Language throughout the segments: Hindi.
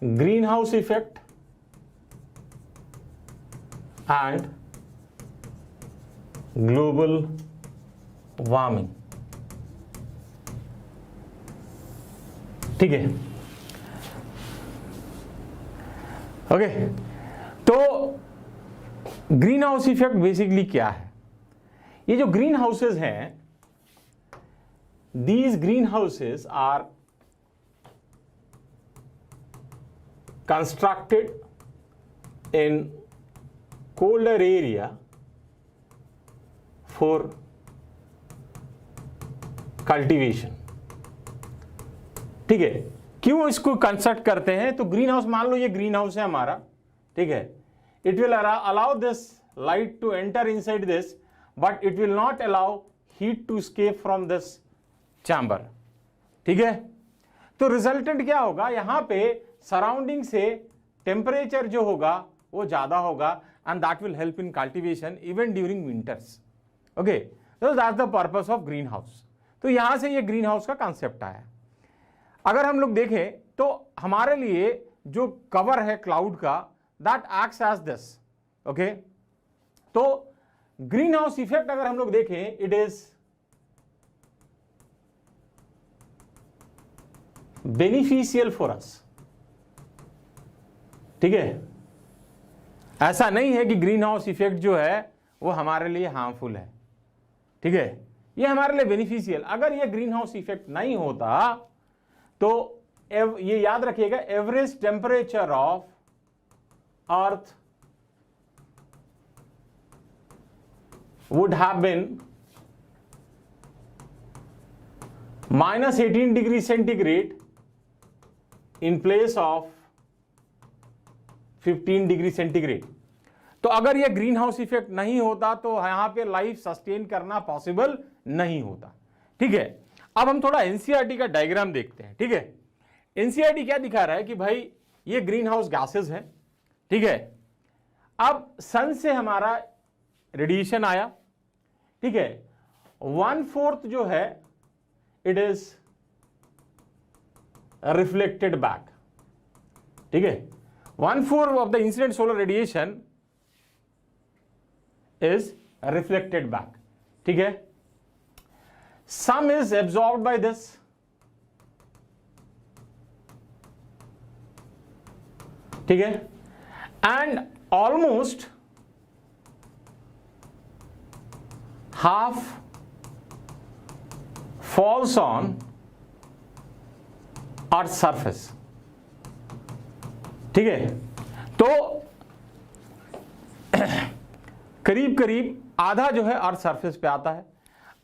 Green house effect and global warming. ठीक है, ओके। तो ग्रीन हाउस इफेक्ट बेसिकली क्या है? ये जो ग्रीन हाउसेज हैं, these greenhouses are constructed in colder area for cultivation। ठीक है, क्यों इसको कंस्ट्रक्ट करते हैं? तो ग्रीन हाउस, मान लो ये ग्रीन हाउस है हमारा, ठीक है, it will allow this light to enter inside this, but it will not allow heat to escape from this chamber. ठीक है, तो रिजल्टेंट क्या होगा? यहां पे सराउंडिंग से टेम्परेचर जो होगा वो ज्यादा होगा, and that will help in cultivation even during winters. Okay, तो that's the purpose of green house. तो यहां से ये ग्रीन हाउस का कॉन्सेप्ट आया। अगर हम लोग देखें तो हमारे लिए जो कवर है क्लाउड का, that acts as this. Okay, तो ग्रीन हाउस इफेक्ट अगर हम लोग देखें, it is beneficial for us. ठीक है, ऐसा नहीं है कि ग्रीन हाउस इफेक्ट जो है वो हमारे लिए हार्मफुल है। ठीक है, ये हमारे लिए बेनिफिशियल। अगर ये ग्रीन हाउस इफेक्ट नहीं होता तो ये याद रखिएगा, average temperature of earth would have been -18 degree centigrade in place of 15 degree centigrade. तो अगर ये ग्रीन हाउस इफेक्ट नहीं होता तो यहां पे लाइफ सस्टेन करना पॉसिबल नहीं होता। ठीक है, अब हम थोड़ा एनसीईआरटी का डायग्राम देखते हैं। ठीक है, एनसीईआरटी क्या दिखा रहा है कि भाई ये ग्रीन हाउस गैसेज है। ठीक है, अब सन से हमारा रेडिएशन आया। ठीक है, 1/4 जो है इट इज रिफ्लेक्टेड बैक। ठीक है, 1/4 of the incident solar radiation is reflected back. ठीक है, सम इज एब्जॉर्ब्ड बाय दिस, ठीक है, and almost half falls on earth surface। ठीक है, तो करीब करीब आधा जो है अर्थ सरफेस पे आता है।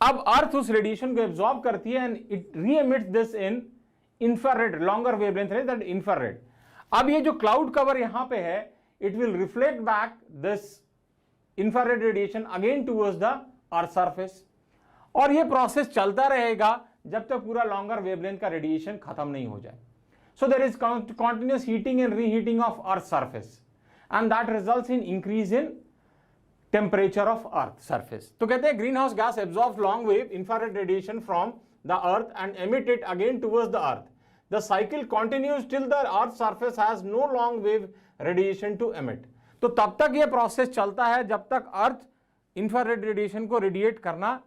अब अर्थ उस रेडिएशन को एब्जॉर्ब करती है and it reemits this in infrared, longer wavelength है दैट इंफ्रारेड। अब ये जो क्लाउड कवर यहां पे है, it will reflect back this infrared radiation again towards the earth surface, और ये प्रोसेस चलता रहेगा जब तक पूरा लॉन्गर वेवलेंथ का रेडिएशन खत्म नहीं हो जाए। So there is continuous heating and reheating of earth surface and that results in increase in temperature of earth surface. तो कहते हैं greenhouse gas absorbs long wave infrared radiation from the earth and emit it again towards the earth. The cycle continues till the earth surface has no long wave radiation to emit. तो तब तक ये प्रोसेस चलता है जब तक अर्थ इंफ्रारेड रेडिएशन को रेडिएट करना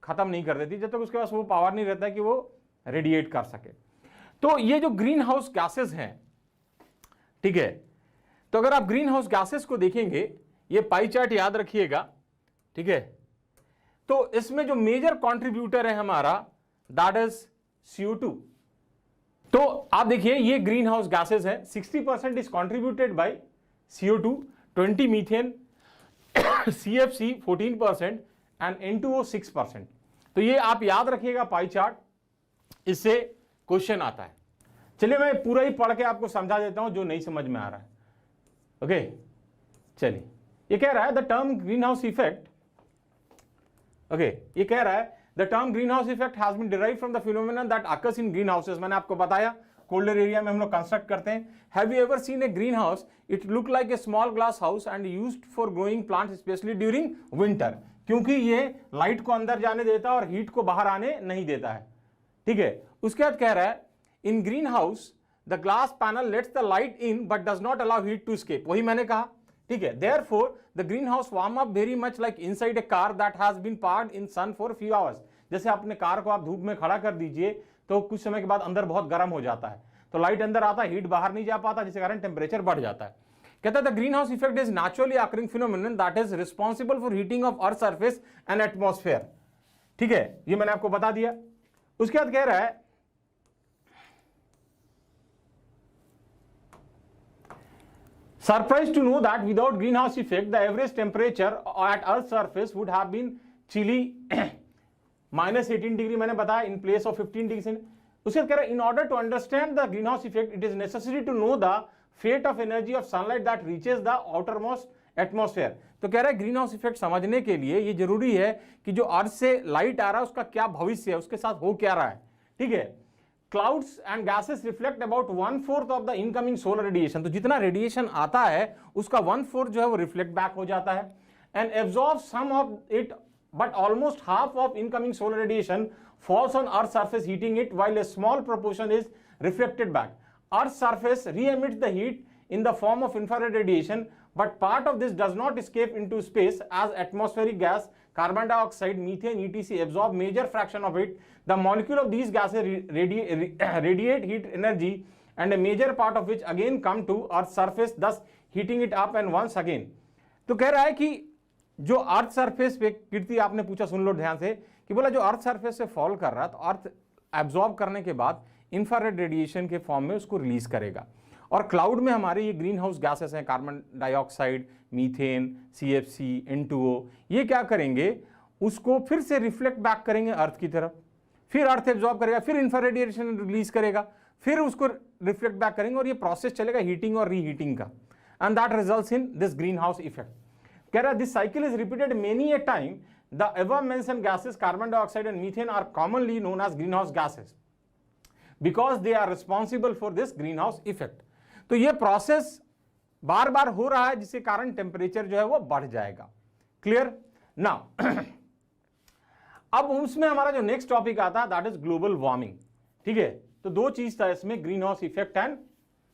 खत्म नहीं कर देती, जब तक उसके पास वो पावर नहीं रहता है कि वो रेडिएट कर सके। तो ये जो ग्रीन हाउस गैसेस हैं, ठीक है, तो अगर आप ग्रीन हाउस गैसेस को देखेंगे, ये पाई चार्ट याद रखिएगा। ठीक है, तो इसमें जो मेजर कंट्रीब्यूटर है हमारा, दैट इज CO2। तो आप देखिए ये ग्रीन हाउस गैसेस है, 60% is contributed bye CO2, 20 methane, CFC 14% and N2O 6%। तो ये आप याद रखिएगा पाई चार्ट, इससे क्वेश्चन आता है। चलिए मैं पूरा ही पढ़ के आपको समझा देता हूं जो नहीं समझ में आ रहा है। ओके, चलिए, ये कह रहा है the term greenhouse effect, okay, ये कह रहा है the term greenhouse effect has been derived from the phenomenon that occurs in greenhouses. मैंने आपको बताया कोल्डर एरिया में हम लोग कंस्ट्रक्ट करते हैं। Have you ever seen A green house? It look like a small glass house and used for growing plants specially during winter, क्योंकि ये लाइट को अंदर जाने देता है और हीट को बाहर आने नहीं देता है। ठीक है, उसके बाद कह रहा है in greenhouse the glass panel lets the light in but does not allow heat to escape, वही मैंने कहा, ठीक है। Therefore the greenhouse warm up very much like inside a car that has been parked in sun for few hours. जैसे अपने कार को आप धूप में खड़ा कर दीजिए तो कुछ समय के बाद अंदर बहुत गर्म हो जाता है, तो लाइट अंदर आता है, हीट बाहर नहीं जा पाता, जिसके कारण टेम्परेचर बढ़ जाता है। कहता है the greenhouse effect is naturally occurring phenomenon that is responsible for heating of earth surface and atmosphere, ठीक है, ये मैंने आपको बता दिया। उसके बाद कह रहा है surprised to know that without greenhouse effect the average temperature at earth's surface would have been chilly -18 degree, मैंने बताया, in place of 15 डिग्री। उसके बाद कह रहा है in order to understand the greenhouse effect it is necessary to know the fate of energy of sunlight that reaches the outermost atmosphere। तो कह रहा है ग्रीन हाउस इफेक्ट समझने के लिए ये जरूरी है कि जो अर्थ से लाइट आ रहा है उसका क्या भविष्य है, उसके साथ हो क्या रहा है, ठीक है। Clouds and gases reflect about 1/4 of the incoming solar radiation, तो जितना रेडिएशन आता है उसका 1/4 जो है वो रिफ्लेक्ट बैक हो जाता है, and absorbs some of it, but almost half of incoming solar radiation falls on Earth's surface heating it, while a small proportion is reflected back. Earth's surface re-emits the heat in the form of infrared radiation, but part of this does not escape into space as atmospheric gas, carbon dioxide, methane, etc. absorb major fraction of it. The molecule of these gases radiate heat energy, and a major part of which again come to Earth's surface, thus heating it up and once again. तो कह रहा है कि जो अर्थ सरफेस पे, कीर्ति आपने पूछा, सुन लो ध्यान से, कि बोला जो अर्थ सरफेस से फॉल कर रहा है तो अर्थ एब्जॉर्ब करने के बाद इंफ्रारेड रेडिएशन के फॉर्म में उसको रिलीज करेगा। और क्लाउड में हमारे ये ग्रीन हाउस गैसेस हैं, carbon dioxide, methane, CFC, N2O, ये क्या करेंगे, उसको फिर से रिफ्लेक्ट बैक करेंगे अर्थ की तरफ, फिर अर्थ एब्जॉर्ब करेगा, फिर इंफ्रारेड रेडिएशन रिलीज करेगा, फिर उसको रिफ्लेक्ट बैक करेंगे, और ये प्रोसेस चलेगा हीटिंग और रीहीटिंग का, and that results in this green house effect. कह रहा है this cycle is repeated many A time, the above mentioned gases, carbon dioxide and methane, are commonly known as greenhouse gases because they are responsible for this greenhouse effect। तो ये प्रोसेस बार बार हो रहा है जिसके कारण टेम्परेचर जो है वो बढ़ जाएगा। क्लियर नाउ अब उसमें हमारा जो नेक्स्ट टॉपिक आता है दैट इज ग्लोबल वार्मिंग, ठीक है। तो दो चीज था इसमें, green house effect and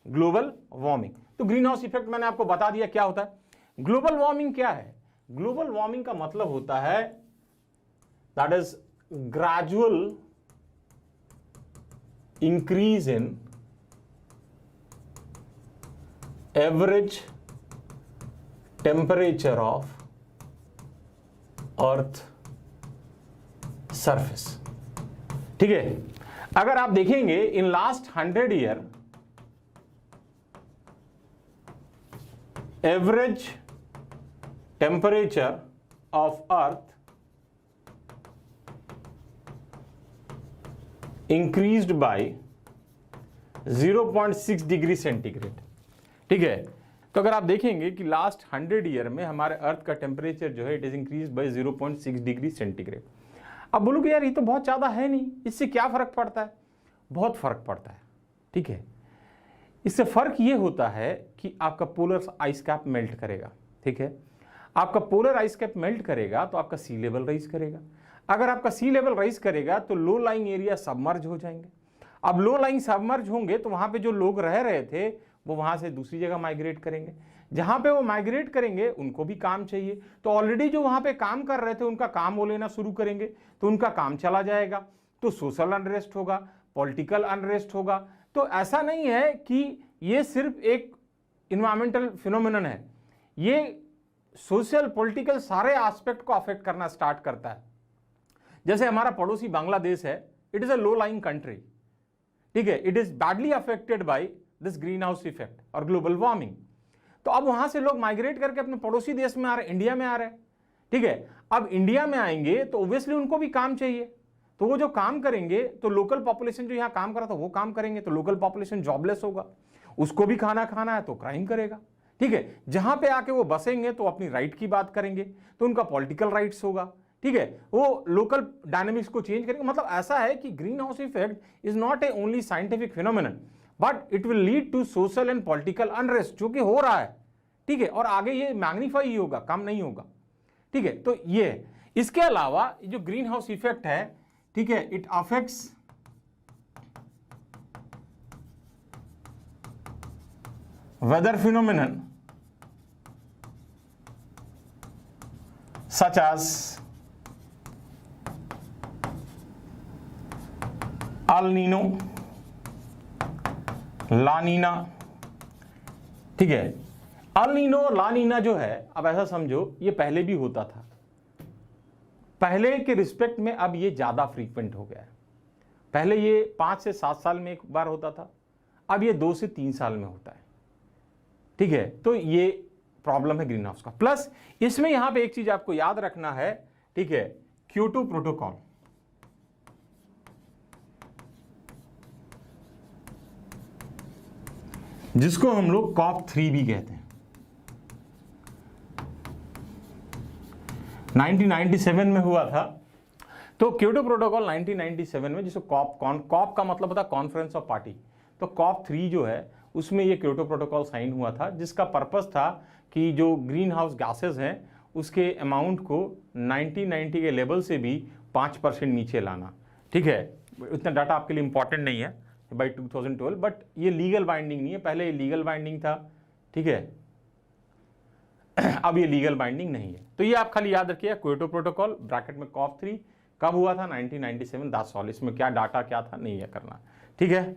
global warming. तो ग्रीन हाउस इफेक्ट मैंने आपको बता दिया क्या होता है। ग्लोबल वार्मिंग क्या है? ग्लोबल वार्मिंग का मतलब होता है that is gradual increase in average temperature of earth surface, ठीक है। अगर आप देखेंगे in last 100 year average temperature of earth increased by 0.6 degree centigrade, ठीक है। तो अगर आप देखेंगे कि लास्ट 100 ईयर में हमारे अर्थ का टेम्परेचर जो है it is increase by 0.6 degree centigrade. अब बोलोगे यार ये तो बहुत ज़्यादा है नहीं, इससे क्या फ़र्क पड़ता है? बहुत फ़र्क पड़ता है, ठीक है। इससे फ़र्क ये होता है कि आपका पोलर आइस कैप मेल्ट करेगा, ठीक है। आपका पोलर आइस कैप मेल्ट करेगा तो आपका सी लेवल राइज करेगा। अगर आपका सी लेवल राइज करेगा तो लो लाइंग एरिया सबमर्ज हो जाएंगे। अब लो लाइंग सबमर्ज होंगे तो वहाँ पे जो लोग रह रहे थे वो वहाँ से दूसरी जगह माइग्रेट करेंगे। जहाँ पे वो माइग्रेट करेंगे उनको भी काम चाहिए, तो ऑलरेडी जो वहाँ पे काम कर रहे थे उनका काम वो लेना शुरू करेंगे, तो उनका काम चला जाएगा, तो सोशल अनरेस्ट होगा, पॉलिटिकल अनरेस्ट होगा। तो ऐसा नहीं है कि ये सिर्फ एक इन्वायरमेंटल फिनोमिनन है, ये सोशल पॉलिटिकल सारे एस्पेक्ट को अफेक्ट करना स्टार्ट करता है। जैसे हमारा पड़ोसी बांग्लादेश है, it is a low lying country, ठीक है। It is badly affected by this green house effect और ग्लोबल वार्मिंग। तो अब वहां से लोग माइग्रेट करके अपने पड़ोसी देश में आ रहे हैं, इंडिया में आ रहे हैं, ठीक है। अब इंडिया में आएंगे तो ऑब्वियसली उनको भी काम चाहिए, तो वो जो काम करेंगे तो लोकल पॉपुलेशन जो यहाँ काम कर रहा था वो काम करेंगे, तो लोकल पॉपुलेशन जॉबलेस होगा, उसको भी खाना खाना है तो क्राइम करेगा, ठीक है। जहां पे आके वो बसेंगे तो अपनी राइट की बात करेंगे, तो उनका पॉलिटिकल राइट्स होगा, ठीक है। वो लोकल डायनेमिक्स को चेंज करेंगे। मतलब ऐसा है कि greenhouse effect is not a only scientific phenomenon but it will lead to social and political unrest, जो कि हो रहा है, ठीक है। और आगे ये मैग्नीफाई ही होगा, कम नहीं होगा, ठीक है। तो ये इसके अलावा जो ग्रीन हाउस इफेक्ट है, ठीक है, it affects weather phenomenon such as El Nino, ला नीना। ठीक है, अल नीनो और ला नीना जो है, अब ऐसा समझो ये पहले भी होता था, पहले के रिस्पेक्ट में अब ये ज्यादा फ्रीक्वेंट हो गया है। पहले ये 5 से 7 साल में एक बार होता था, अब ये 2 से 3 साल में होता है। ठीक है, तो ये प्रॉब्लम है ग्रीन हाउस का। प्लस इसमें यहां पे एक चीज आपको याद रखना है, ठीक है, क्योटो प्रोटोकॉल, जिसको हम लोग COP3 भी कहते हैं, 1997 में हुआ था। तो क्योटो प्रोटोकॉल 1997 में, जिसको कॉप का मतलब होता है कॉन्फ्रेंस ऑफ पार्टी, तो COP3 जो है उसमें ये क्योटो प्रोटोकॉल साइन हुआ था, जिसका पर्पस था कि जो ग्रीन हाउस गैसेज हैं उसके अमाउंट को 1990 के लेवल से भी 5% नीचे लाना। ठीक है, इतना डाटा आपके लिए इंपॉर्टेंट नहीं है बाई 2012, बट ये लीगल बाइंडिंग नहीं है। पहले ये लीगल बाइंडिंग था, ठीक है, अब ये लीगल बाइंडिंग नहीं है। तो ये आप खाली याद रखिए, क्योटो प्रोटोकॉल ब्रैकेट में COP3 कब हुआ था, 1997, 10 साल। इसमें क्या डाटा क्या था नहीं है करना, ठीक है।